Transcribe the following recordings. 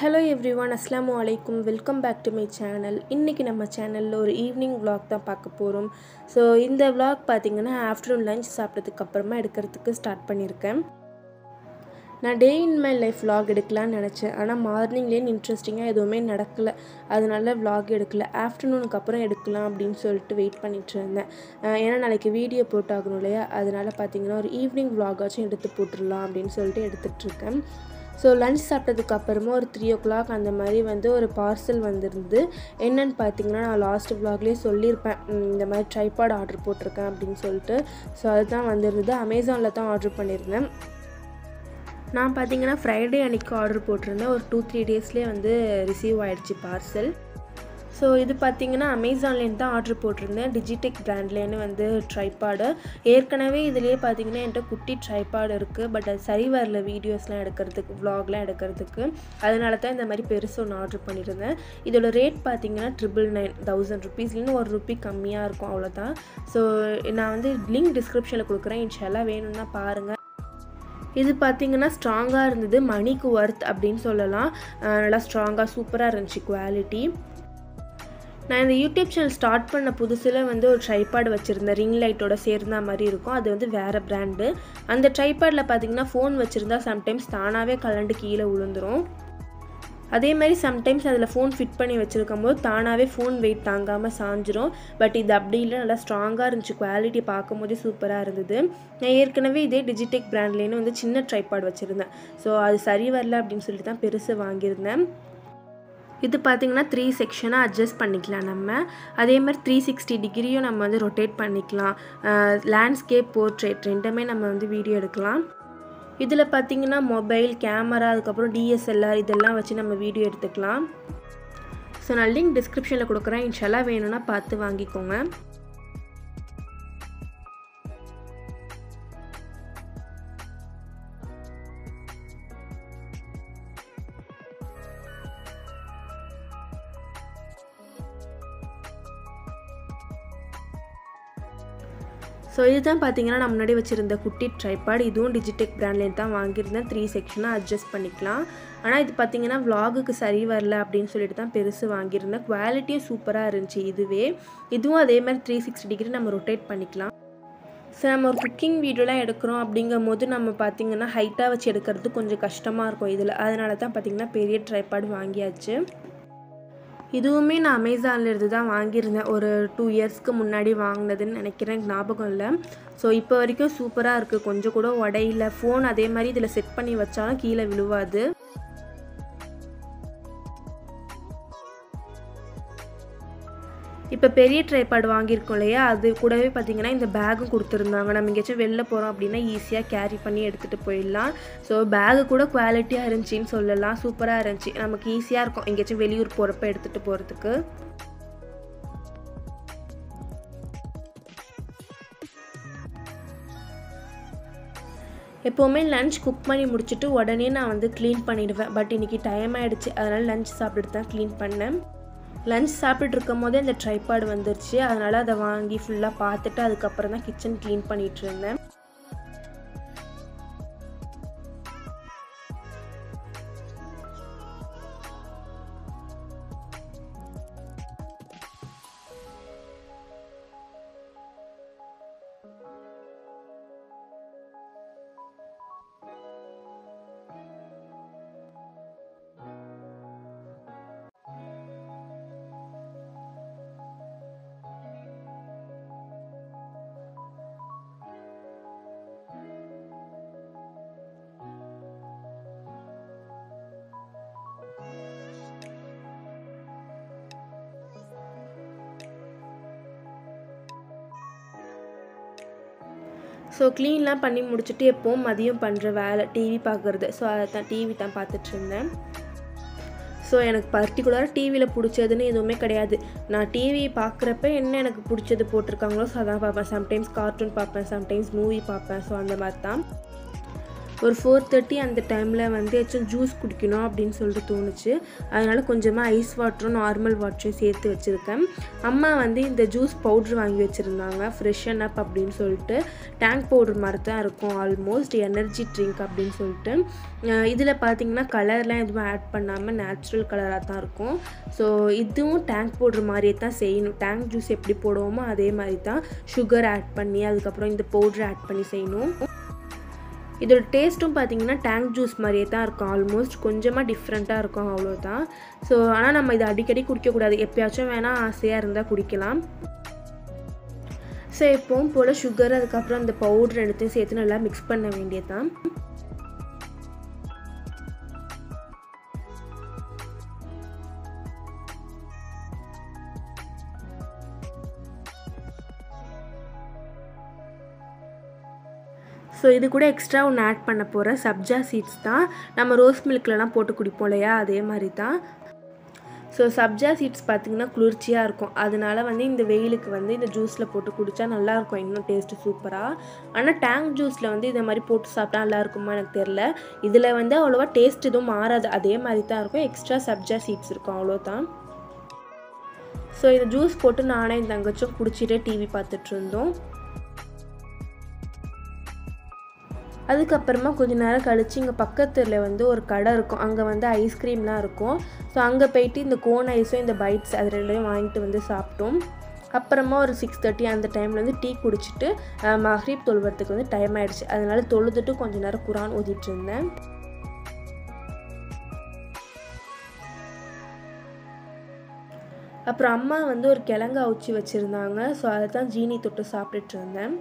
Hello everyone, Assalamu alaikum. Welcome back to my channel. இன்னைக்கு நம்ம சேனல்ல ஒரு ஈவினிங் vlog தான் பார்க்க போறோம். ஸோ இந்த vlog பார்த்தீங்கன்னா ஆஃப்டர்நூன் லஞ்ச் சாப்பிட்டதுக்கு அப்புறமா எடுக்கிறதுக்கு ஸ்டார்ட் பண்ணியிருக்கேன். நான் டே இன் மை லைஃப் vlog எடுக்கலாம்னு நினச்சேன். ஆனால் மார்னிங்லேருந்து இன்ட்ரெஸ்டிங்காக எதுவுமே நடக்கலை. அதனால vlog எடுக்கல. ஆஃப்டர்நூனுக்கு அப்புறம் எடுக்கலாம் அப்படின்னு சொல்லிட்டு வெயிட் பண்ணிட்டு இருந்தேன். ஏன்னா நாளைக்கு வீடியோ போட்டாகணும் இல்லையா, அதனால பார்த்தீங்கன்னா ஒரு ஈவினிங் vlog ஆச்சும் எடுத்து போட்டுடலாம் அப்படின்னு சொல்லிட்டு எடுத்துகிட்ருக்கேன். ஸோ லன்ச் சாப்பிட்டதுக்கு அப்புறமா ஒரு 3 o'clock அந்த மாதிரி ஒரு பார்சல் வந்திருந்து. என்னென்னு பார்த்தீங்கன்னா நான் லாஸ்ட் vlogலேயே சொல்லியிருப்பேன், இந்த மாதிரி ட்ரைபாட் ஆர்டர் போட்டிருக்கேன் அப்படின்னு சொல்லிட்டு. ஸோ அதுதான் வந்திருந்தது. அமேசானில் தான் ஆர்டர் பண்ணியிருந்தேன். நான் பார்த்தீங்கன்னா ஃப்ரைடே அன்றைக்கி ஆர்டர் போட்டிருந்தேன். ஒரு 2-3 டேஸ்லேயே ரிசீவ் ஆகிடுச்சு பார்சல். ஸோ இது பார்த்திங்கன்னா அமேசான்லேருந்து தான் ஆர்டர் போட்டிருந்தேன். டிஜிடெக் பிராண்ட்லேருந்து ட்ரைபாடு. ஏற்கனவே இதுலேயே பார்த்திங்கன்னா என்கிட்ட குட்டி ட்ரைபாடு இருக்குது. பட் அது சரி வரல வீடியோஸ்லாம் எடுக்கிறதுக்கு, vlogலாம் எடுக்கிறதுக்கு. அதனால தான் இந்த மாதிரி பெருசு ஒன்று ஆர்டர் பண்ணியிருந்தேன். இதோட ரேட் பார்த்திங்கன்னா 999 rupees, ₹1 கம்மியாக இருக்கும், அவ்வளோதான். ஸோ நான் லிங்க் டிஸ்கிரிப்ஷனில் கொடுக்குறேன், இன்ஷால்லா வேணும்னா பாருங்கள். இது பார்த்திங்கன்னா ஸ்ட்ராங்காக இருந்தது, மணிக்கு ஒர்த் அப்படின்னு சொல்லலாம். நல்லா ஸ்ட்ராங்காக சூப்பராக இருந்துச்சு குவாலிட்டி. நான் இந்த யூடியூப் சேனல் ஸ்டார்ட் பண்ண புதுசில் ஒரு ட்ரைபாட் வச்சுருந்தேன், ரிங் லைட்டோட சேர்ந்த மாதிரி இருக்கும். அது வேறு பிராண்டு. அந்த ட்ரைபாடில் பார்த்திங்கன்னா ஃபோன் வச்சுருந்தா சம்டைம்ஸ் தானாகவே கலண்டு கீழே விழுந்துடும். அதே மாதிரி சம்டைம்ஸ் அதில் ஃபோன் ஃபிட் பண்ணி வச்சுருக்கும் போது தானாகவே ஃபோன் வெயிட் தாங்காமல் சாஞ்சிரும். பட் இது அப்படி இல்லை, நல்லா ஸ்ட்ராங்காக இருந்துச்சு. குவாலிட்டி பார்க்கும் போதே சூப்பராக இருந்தது. நான் ஏற்கனவே இதே டிஜிடெக் பிராண்ட்லேன்னு சின்ன ட்ரைபாட் வச்சுருந்தேன். ஸோ அது சரி வரல அப்படின்னு சொல்லிட்டு தான் பெருசு வாங்கியிருந்தேன். இது பார்த்திங்கன்னா 3 செக்ஷனாக அட்ஜஸ்ட் பண்ணிக்கலாம் நம்ம. அதே மாதிரி 360 டிகிரியும் நம்ம ரொட்டேட் பண்ணிக்கலாம். லேண்ட்ஸ்கேப், போர்ட்ரேட் ரெண்டுமே நம்ம வீடியோ எடுக்கலாம். இதில் பார்த்திங்கன்னா மொபைல், கேமரா, அதுக்கப்புறம் DSLR இதெல்லாம் வச்சு நம்ம வீடியோ எடுத்துக்கலாம். ஸோ நான் லிங்க் டிஸ்கிரிப்ஷனில் கொடுக்குறேன், இன்ஷால்லா வேணும்னா பார்த்து வாங்கிக்கோங்க. ஸோ இதுதான் பார்த்தீங்கன்னா நான் முன்னாடி வச்சுருந்த குட்டி ட்ரைபாட். இதுவும் டிஜிடெக் பிராண்ட்லேருந்து தான் வாங்கியிருந்தேன். 3 செக்ஷனாக அட்ஜஸ்ட் பண்ணிக்கலாம். ஆனால் இது பார்த்திங்கன்னா vlogக்கு சரி வரல அப்படின்னு சொல்லிட்டு தான் பெருசு வாங்கியிருந்தேன். குவாலிட்டியும் சூப்பராக இருந்துச்சு. இதுவும் அதே மாதிரி 360 டிகிரி நம்ம ரொட்டேட் பண்ணிக்கலாம். ஸோ நம்ம ஒரு குக்கிங் வீடியோலாம் எடுக்கிறோம் அப்படிங்கும் போது நம்ம பார்த்திங்கன்னா ஹைட்டாக வச்சு எடுக்கிறது கொஞ்சம் கஷ்டமாக இருக்கும் இதில். அதனால தான் பார்த்திங்கன்னா பெரிய ட்ரைபாட் வாங்கியாச்சு. இதுவுமே நான் அமேசானில் இருந்து தான் வாங்கியிருந்தேன். ஒரு 2 இயர்ஸ்க்கு முன்னாடி வாங்கினதுன்னு நினைக்கிறேன், ஞாபகம் இல்லை. ஸோ இப்போ வரைக்கும் சூப்பராக இருக்குது, கொஞ்சம் கூட உடையில. ஃபோன் அதே மாதிரி இதில் செட் பண்ணி வச்சாலும் கீழே விழுவாது. இப்போ பெரிய ட்ரைபாட் வாங்கியிருக்கோம் இல்லையா, அது கூடவே பார்த்திங்கன்னா இந்த பேக்கும் கொடுத்துருந்தாங்க. நம்ம எங்கேயாச்சும் வெளில போகிறோம் அப்படின்னா ஈஸியாக கேரி பண்ணி எடுத்துகிட்டு போயிடலாம். ஸோ பேகு கூட குவாலிட்டியாக இருந்துச்சின்னு சொல்லலாம், சூப்பராக இருந்துச்சு. நமக்கு ஈஸியாக இருக்கும் எங்கேயாச்சும் வெளியூர் போகிறப்ப எடுத்துகிட்டு போகிறதுக்கு. எப்போவுமே லன்ச் குக் பண்ணி முடிச்சுட்டு உடனே நான் க்ளீன் பண்ணிடுவேன். பட் இன்றைக்கி டைம் ஆகிடுச்சு, அதனால் லன்ச் சாப்பிட்டுட்டு தான் க்ளீன் பண்ணேன். லன்ச் சாப்பிட்டு இருக்கும் போதே இந்த ட்ரைபாட் வந்துருச்சு. அதனால் அதை வாங்கி ஃபுல்லாக பார்த்துட்டு அதுக்கப்புறம் தான் கிச்சன் க்ளீன் பண்ணிகிட்டு இருந்தேன். ஸோ க்ளீன்லாம் பண்ணி முடிச்சுட்டு எப்போவும் மதியம் பண்ணுற வேலை டிவி பார்க்குறது. ஸோ அதை தான் டிவி தான் பார்த்துட்ருந்தேன். ஸோ எனக்கு பர்டிகுலராக டிவியில் பிடிச்சதுன்னு எதுவுமே கிடையாது. நான் டிவி பார்க்குறப்ப என்ன எனக்கு பிடிச்சது போட்டிருக்காங்களோ ஸோ அதான் பார்ப்பேன். சம்டைம்ஸ் கார்ட்டூன் பார்ப்பேன், சம்டைம்ஸ் மூவி பார்ப்பேன். ஸோ அந்த மாதிரி தான். ஒரு 4:30 அந்த டைமில் வந்து ஏதாச்சும் ஜூஸ் குடிக்கணும் அப்படின்னு சொல்லிட்டு தோணுச்சு. அதனால் கொஞ்சமாக ஐஸ் வாட்டரும் நார்மல் வாட்டரையும் சேர்த்து வச்சுருக்கேன். அம்மா வந்து இந்த ஜூஸ் பவுட்ரு வாங்கி வச்சுருந்தாங்க, ஃப்ரெஷன் அப் அப்படின்னு சொல்லிட்டு. டேங்க் பவுடர் மாதிரி தான் இருக்கும், ஆல்மோஸ்ட் எனர்ஜி ட்ரிங்க் அப்படின்னு சொல்லிட்டு. இதில் பார்த்திங்கன்னா கலர்லாம் எதுவும் ஆட் பண்ணாமல் நேச்சுரல் கலராக தான் இருக்கும். ஸோ இதுவும் டேங்க் பவுட்ரு மாதிரியே தான் செய்யணும். டேங்க் ஜூஸ் எப்படி போடுவோமோ அதே மாதிரி தான் சுகர் ஆட் பண்ணி அதுக்கப்புறம் இந்த பவுட்ரு ஆட் பண்ணி செய்யணும். இதோட டேஸ்ட்டும் பார்த்திங்கன்னா டேங்க் ஜூஸ் மாதிரியே தான் இருக்கும், ஆல்மோஸ்ட் கொஞ்சமாக டிஃப்ரெண்ட்டாக இருக்கும், அவ்வளோதான். ஸோ ஆனால் நம்ம இதை அடிக்கடி குடிக்கக்கூடாது, எப்பயாச்சும் வேணால் ஆசையாக இருந்தால் குடிக்கலாம். ஸோ எப்பவும் போல் சுகர் அதுக்கப்புறம் அந்த பவுட்ரு எடுத்து சேர்த்து நல்லா மிக்ஸ் பண்ண வேண்டியது தான். ஸோ இது கூட எக்ஸ்ட்ரா ஒன்று ஆட் பண்ண போகிறேன், சப்ஜா சீட்ஸ் தான். நம்ம ரோஸ் மில்க்லலாம் போட்டு குடிப்போம் இல்லையா, அதே மாதிரி தான். ஸோ சப்ஜா சீட்ஸ் பார்த்திங்கன்னா குளிர்ச்சியாக இருக்கும், அதனால வந்து இந்த வெயிலுக்கு வந்து இந்த ஜூஸில் போட்டு குடித்தா நல்லாயிருக்கும், இன்னும் டேஸ்ட்டு சூப்பராக. ஆனால் டேங்க் ஜூஸில் வந்து இதை மாதிரி போட்டு சாப்பிட்டா நல்லாயிருக்குமா எனக்கு தெரில. இதில் வந்து அவ்வளோவா டேஸ்ட் எதுவும் மாறாது, அதே மாதிரி தான் இருக்கும், எக்ஸ்ட்ரா சப்ஜா சீட்ஸ் இருக்கும், அவ்வளோதான். ஸோ இந்த ஜூஸ் போட்டு நானே இந்த தங்கச்சும் குடிச்சிட்டே டிவி பார்த்துட்டு இருந்தோம். அதுக்கப்புறமா கொஞ்ச நேரம் கழித்து இங்கே பக்கத்தில் வந்து ஒரு கடை இருக்கும், அங்கே வந்து ஐஸ்கிரீம்லாம் இருக்கும். ஸோ அங்கே போயிட்டு இந்த கோன் ஐஸும் இந்த பைட்ஸ் அது ரெண்டையும் வாங்கிட்டு வந்து சாப்பிட்டோம். அப்புறமா ஒரு 6:30 அந்த டைமில் வந்து டீ குடிச்சிட்டு மஹ்ரிப் தொழுவறதுக்கு வந்து டைம் ஆகிடுச்சு. அதனால தொழுதுட்டு கொஞ்சம் நேரம் குரான் ஓதிட்டு இருந்தேன். அப்புறம் அம்மா வந்து ஒரு கிழங்கு அவிச்சி வச்சுருந்தாங்க, ஸோ அதை தான் ஜீனி தொட்டு சாப்பிட்டுட்டு இருந்தேன்.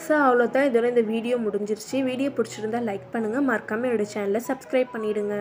ஸோ அவ்வளோதான், இதோட இந்த வீடியோ முடிஞ்சிருச்சு. வீடியோ பிடிச்சிருந்தா லைக் பண்ணுங்கள், மறக்காமல் என்னோடய சேனலை சப்ஸ்கிரைப் பண்ணிவிடுங்க.